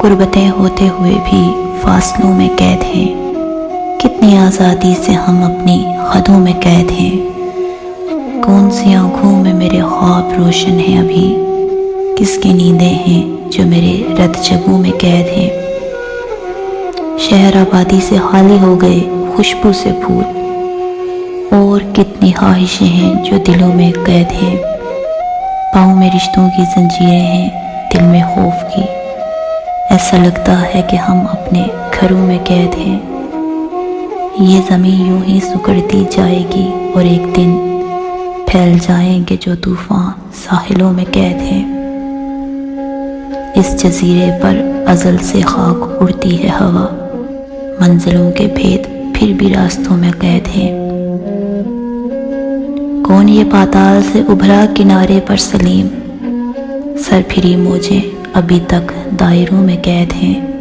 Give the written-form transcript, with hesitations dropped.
गुर्बतें होते हुए भी फासलों में कैद हैं। कितनी आज़ादी से हम अपनी हदों में कैद हैं। कौन सी आँखों में मेरे ख्वाब रोशन हैं अभी, किसकी नींदें हैं जो मेरे रत जगों में कैद हैं। शहर आबादी से खाली हो गए खुशबू से फूल, और कितनी ख्वाहिशें हैं जो दिलों में कैद हैं। पाँव में रिश्तों की जंजीरें हैं, दिल में खौफ की। ऐसा लगता है कि हम अपने घरों में कैद हैं। ये ज़मीं यूं ही सिकुड़ती जाएगी और एक दिन फैल जाएंगे जो तूफ़ान साहिलों में कैद हैं। इस जजीरे पर अज़ल से खाक उड़ती है हवा, मंजिलों के भेद फिर भी रास्तों में कैद हैं। कौन ये पाताल से उभरा किनारे पर सलीम, सरफिरी मौजें अभी तक दायरों में कैद हैं।